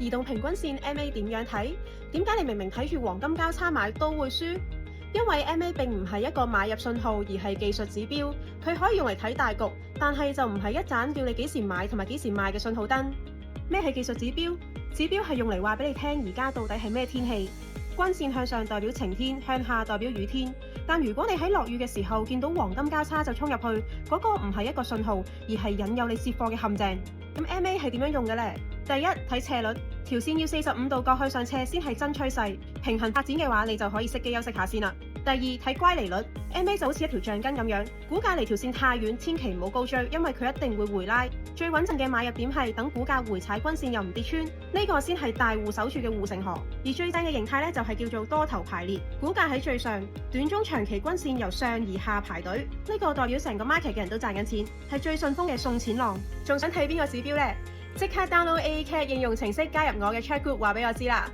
移動平均線 MA 點樣睇？點解你明明睇住黃金交叉買都會輸？因為 MA 並唔係一個買入信號，而係技術指標，佢可以用嚟睇大局，但係就唔係一盞叫你幾時買同埋幾時賣嘅信號燈。咩係技術指標？指標係用嚟話俾你聽而家到底係咩天氣。均線向上代表晴天，向下代表雨天。但如果你喺落雨嘅時候見到黃金交叉就衝入去，嗰個唔係一個信號，而係引誘你接貨嘅陷阱。咁 MA 係點樣用嘅呢？第一，睇斜率，條線要45度角去上斜先係真趨勢，平衡發展嘅話，你就可以熄機休息下先啦。第二，睇乖離率 ，MA 就好似一條橡筋咁樣，股價離條線太遠，千祈唔好高追，因為佢一定會回拉。最穩陣嘅買入點係等股價回踩均線又唔跌穿，呢個先係大戶守住嘅護城河。而最正嘅形態咧就係叫做多頭排列，股價喺最上，短中長期均線由上而下排隊，呢個代表成個 market 嘅人都賺緊錢，係最順風嘅送錢浪。仲想睇邊個指標呢？即刻 download AECAT 應用程式加入我嘅 chat group，話俾我知啦！